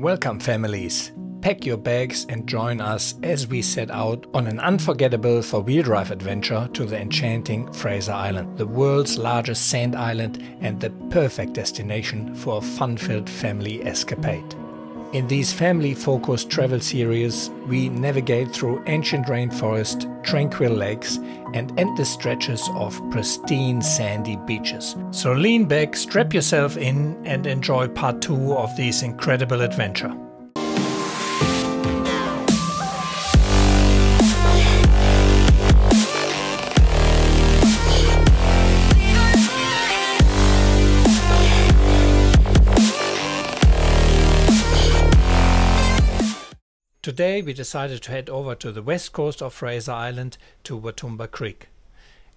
Welcome, families! Pack your bags and join us as we set out on an unforgettable four-wheel drive adventure to the enchanting Fraser Island, the world's largest sand island and the perfect destination for a fun-filled family escapade. In these family-focused travel series, we navigate through ancient rainforest, tranquil lakes and endless stretches of pristine sandy beaches. So lean back, strap yourself in and enjoy part 2 of this incredible adventure. Today we decided to head over to the west coast of Fraser Island to Watumba Creek.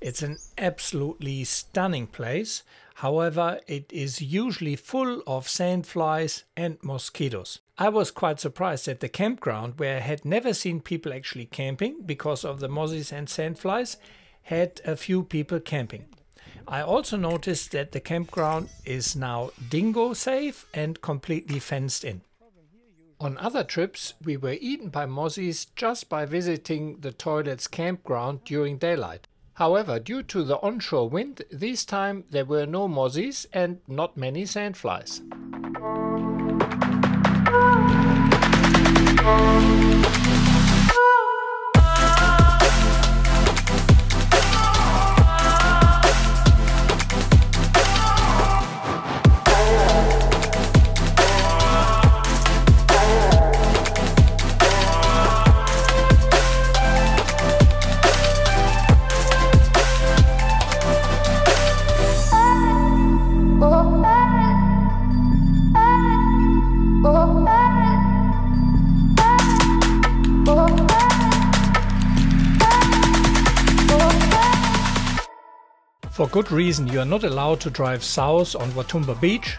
It's an absolutely stunning place, however it is usually full of sandflies and mosquitoes. I was quite surprised at the campground, where I had never seen people actually camping because of the mozzies and sandflies, had a few people camping. I also noticed that the campground is now dingo safe and completely fenced in. On other trips, we were eaten by mozzies just by visiting the toilets campground during daylight. However, due to the onshore wind, this time there were no mozzies and not many sandflies. For good reason, you are not allowed to drive south on Watumba Beach.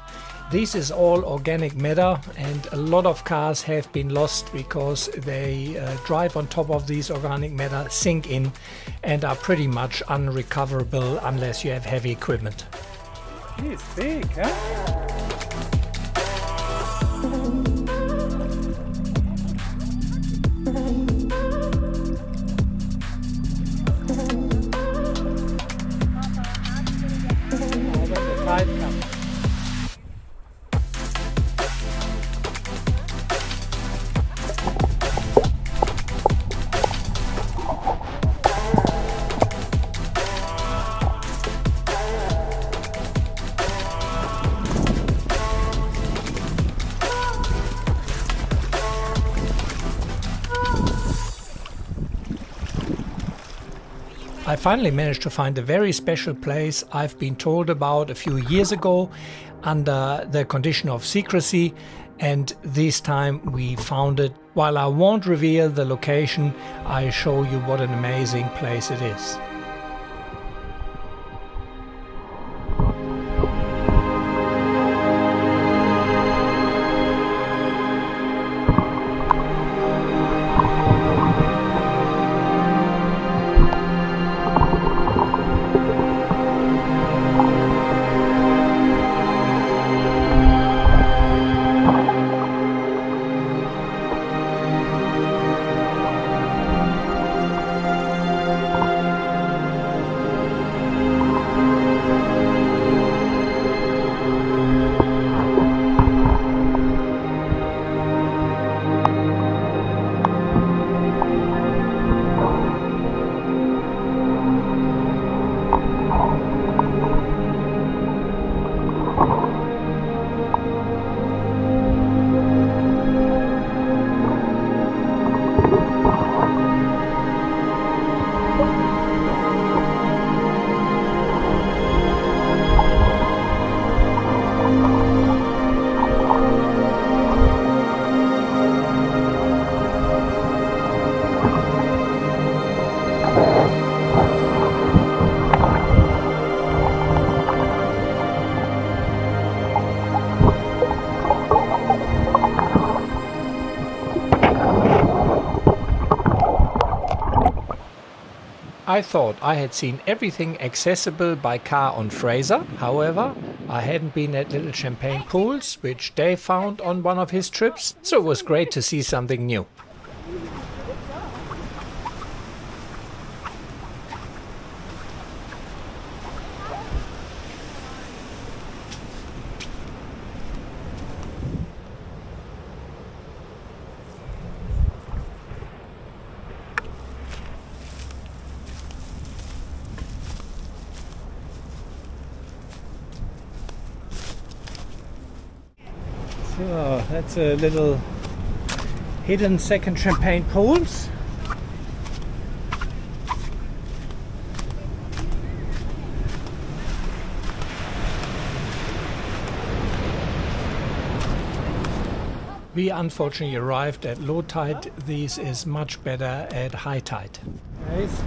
This is all organic matter and a lot of cars have been lost because they drive on top of these organic matter, sink in and are pretty much unrecoverable unless you have heavy equipment. He's big, huh? I finally managed to find a very special place I've been told about a few years ago under the condition of secrecy, and this time we found it. While I won't reveal the location, I'll show you what an amazing place it is. I thought I had seen everything accessible by car on Fraser. However, I hadn't been at Little Champagne Pools, which Dave found on one of his trips, so it was great to see something new. So that's a little hidden second Champagne Pools. We unfortunately arrived at low tide. This is much better at high tide. Nice.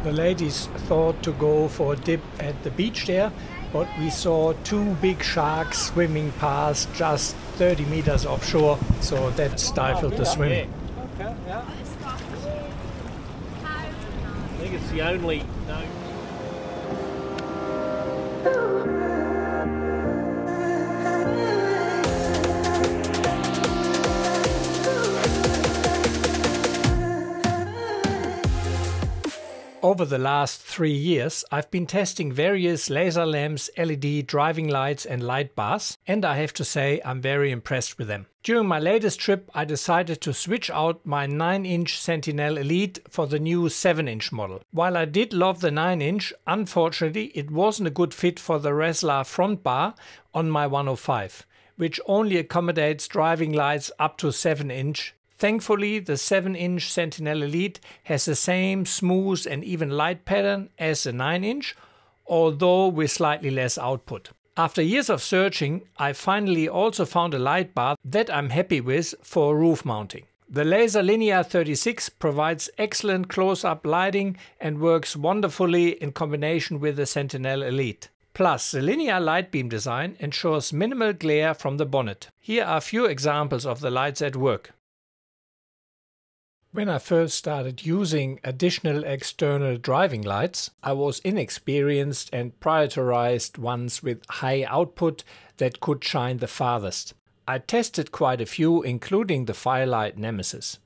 The ladies thought to go for a dip at the beach there, but we saw two big sharks swimming past just 30 meters offshore, so that stifled the swimming. Okay, yeah. I think it's the only no. Over the last 3 years, I've been testing various laser lamps, LED driving lights and light bars, and I have to say I'm very impressed with them. During my latest trip, I decided to switch out my 9-inch Sentinel Elite for the new 7-inch model. While I did love the 9-inch, unfortunately it wasn't a good fit for the Resla front bar on my 105, which only accommodates driving lights up to 7-inch. Thankfully, the 7-inch Sentinel Elite has the same smooth and even light pattern as the 9-inch, although with slightly less output. After years of searching, I finally also found a light bar that I'm happy with for roof mounting. The Laser Linear 36 provides excellent close-up lighting and works wonderfully in combination with the Sentinel Elite. Plus, the linear light beam design ensures minimal glare from the bonnet. Here are a few examples of the lights at work. When I first started using additional external driving lights, I was inexperienced and prioritized ones with high output that could shine the farthest. I tested quite a few, including the Firelight Nemesis.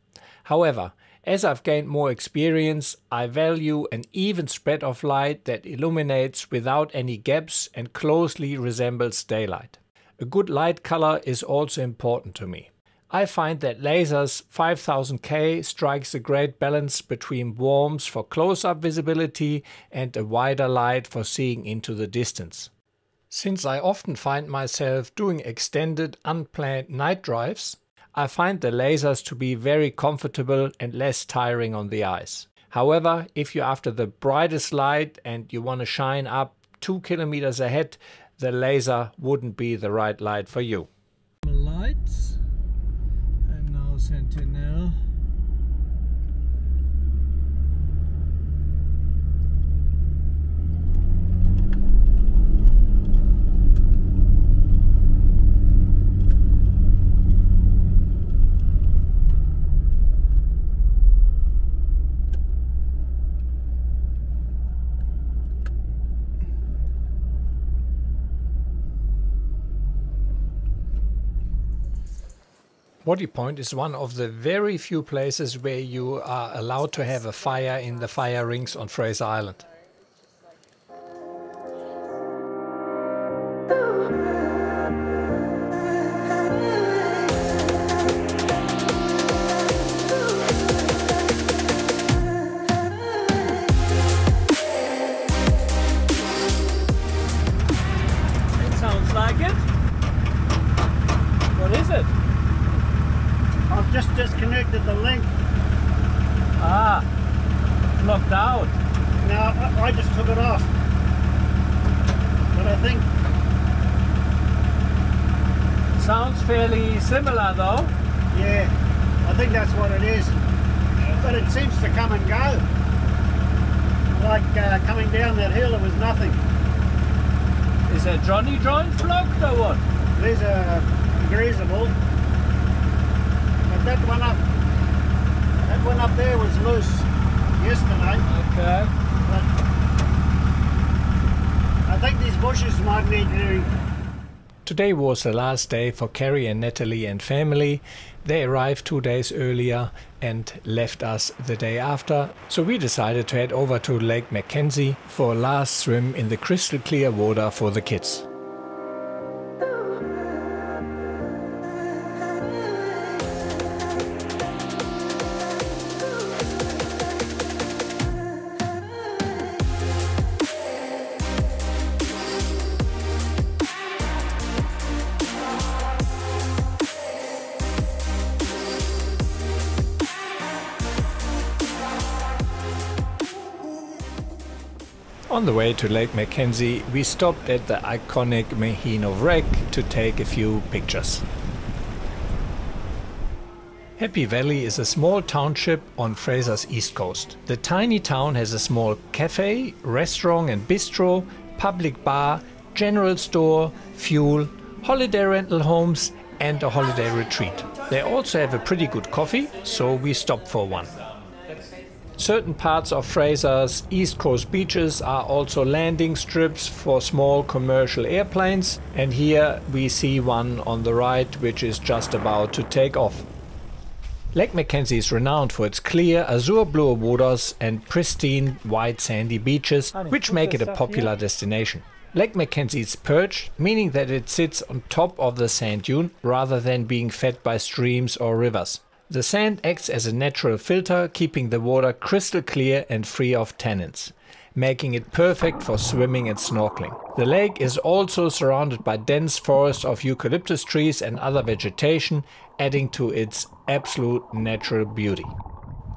However, as I've gained more experience, I value an even spread of light that illuminates without any gaps and closely resembles daylight. A good light color is also important to me. I find that Laser's 5000K strikes a great balance between warmth for close-up visibility and a wider light for seeing into the distance. Since I often find myself doing extended, unplanned night drives, I find the Lasers to be very comfortable and less tiring on the eyes. However, if you're after the brightest light and you want to shine up 2 kilometers ahead, the Laser wouldn't be the right light for you. Lights. Sentinel. Waddy Point is one of the very few places where you are allowed to have a fire in the fire rings on Fraser Island. It sounds like it. What is it? I've just disconnected the link. Ah, locked out. Now I just took it off. But I think Sounds fairly similar though. yeah, I think that's what it is. But it seems to come and go. Like coming down that hill, it was nothing. Is a Johnny joint blocked or what? There's a greasable. But that one up there was loose yesterday. Okay. But I think these bushes might need doing. Today was the last day for Kerry and Natalie and family. They arrived 2 days earlier and left us the day after, so we decided to head over to Lake Mackenzie for a last swim in the crystal clear water for the kids. On the way to Lake Mackenzie, we stopped at the iconic Maheno Wreck to take a few pictures. Happy Valley is a small township on Fraser's east coast. The tiny town has a small cafe, restaurant and bistro, public bar, general store, fuel, holiday rental homes and a holiday retreat. They also have a pretty good coffee, so we stopped for one. Certain parts of Fraser's east coast beaches are also landing strips for small commercial airplanes, and here we see one on the right which is just about to take off. Lake Mackenzie is renowned for its clear azure blue waters and pristine white sandy beaches, which make it a popular destination. Lake Mackenzie is perched, meaning that it sits on top of the sand dune rather than being fed by streams or rivers. The sand acts as a natural filter, keeping the water crystal clear and free of tannins, making it perfect for swimming and snorkeling. The lake is also surrounded by dense forests of eucalyptus trees and other vegetation, adding to its absolute natural beauty.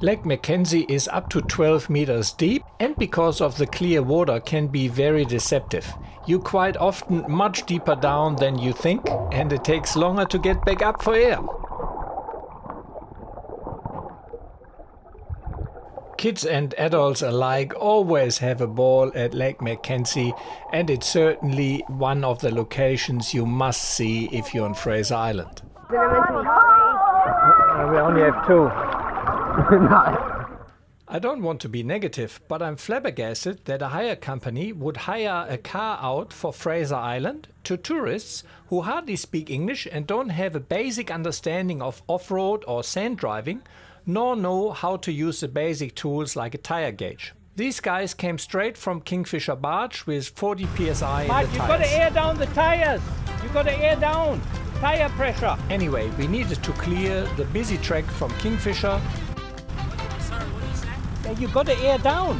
Lake Mackenzie is up to 12 meters deep and because of the clear water can be very deceptive. You quite often much deeper down than you think and it takes longer to get back up for air. Kids and adults alike always have a ball at Lake Mackenzie, and it's certainly one of the locations you must see if you're on Fraser Island. We only have 2. I don't want to be negative, but I'm flabbergasted that a hire company would hire a car out for Fraser Island to tourists who hardly speak English and don't have a basic understanding of off-road or sand driving, nor know how to use the basic tools like a tire gauge. These guys came straight from Kingfisher Barge with 40 psi in the tires. You gotta air down the tires! You gotta air down! Tire pressure! Anyway, we needed to clear the busy track from Kingfisher. Sorry, what did you say? You gotta air down!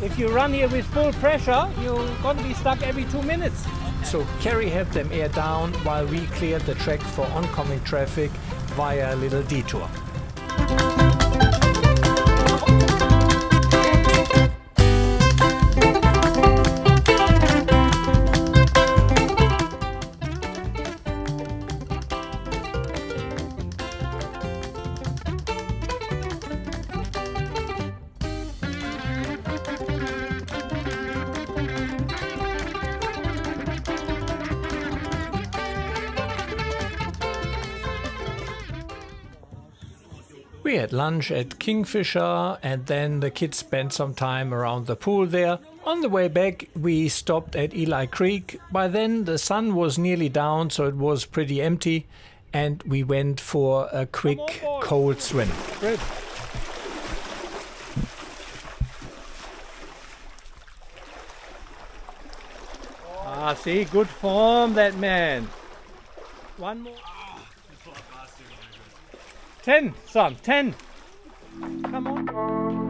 If you run here with full pressure, you're gonna be stuck every 2 minutes. So Kerry helped them air down while we cleared the track for oncoming traffic via a little detour. We had lunch at Kingfisher and then the kids spent some time around the pool there. On the way back we stopped at Eli Creek. By then the sun was nearly down, so it was pretty empty, and we went for a quick cold swim. Good. Ah, see, good form, that man. One more. 10, son, 10. Come on.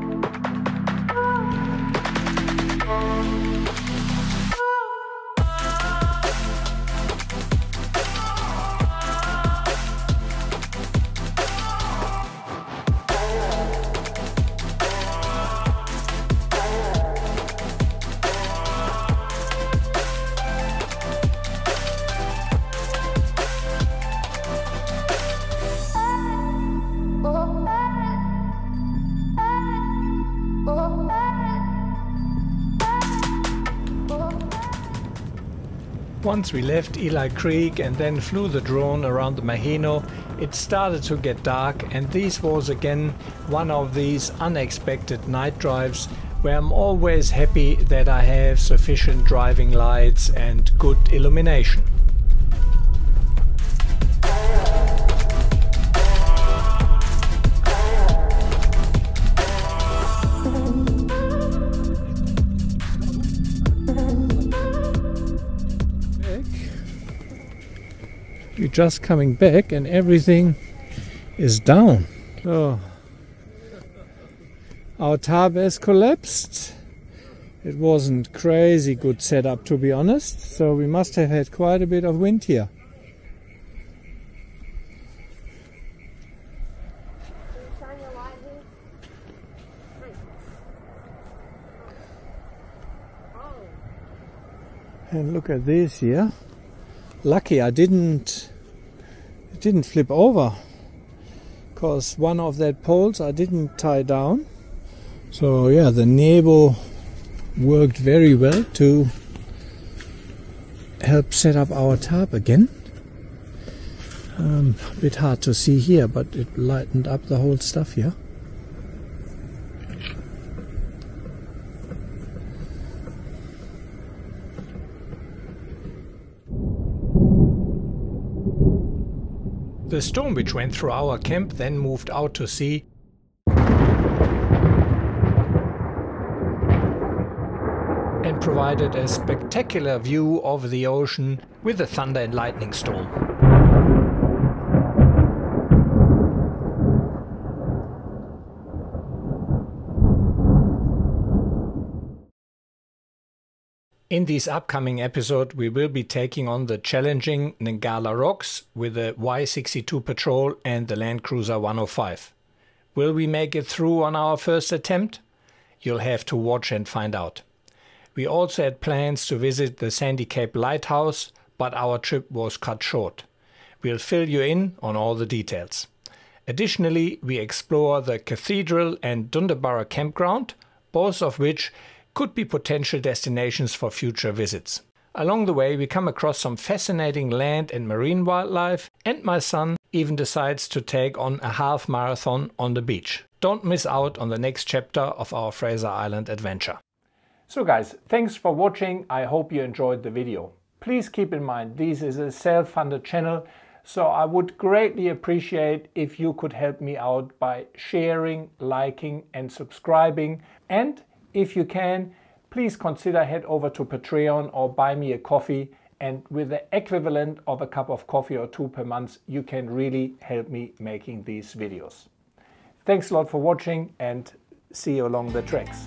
Once we left Eli Creek and then flew the drone around the Maheno, it started to get dark, and this was again one of these unexpected night drives where I'm always happy that I have sufficient driving lights and good illumination. We're just coming back and everything is down. So our tarp has collapsed. It wasn't crazy good setup, to be honest, so we must have had quite a bit of wind here. And look at this here. Lucky it didn't flip over, because one of that poles I didn't tie down. So yeah, the Nebo worked very well to help set up our tarp again. A bit hard to see here, but it lightened up the whole stuff here. The storm which went through our camp then moved out to sea and provided a spectacular view over the ocean with a thunder and lightning storm. In this upcoming episode we will be taking on the challenging Ngala Rocks with the Y62 Patrol and the Land Cruiser 105. Will we make it through on our first attempt? You'll have to watch and find out. We also had plans to visit the Sandy Cape Lighthouse, but our trip was cut short. We'll fill you in on all the details. Additionally, we explore the Cathedral and Dunderborough campground, both of which could be potential destinations for future visits. Along the way we come across some fascinating land and marine wildlife, and my son even decides to take on a half marathon on the beach. Don't miss out on the next chapter of our Fraser Island adventure. So guys, thanks for watching. I hope you enjoyed the video. Please keep in mind this is a self-funded channel, so I would greatly appreciate if you could help me out by sharing, liking and subscribing. And if you can, please consider head over to Patreon or buy me a coffee, and with the equivalent of a cup of coffee or two per month, you can really help me making these videos. Thanks a lot for watching and see you along the tracks.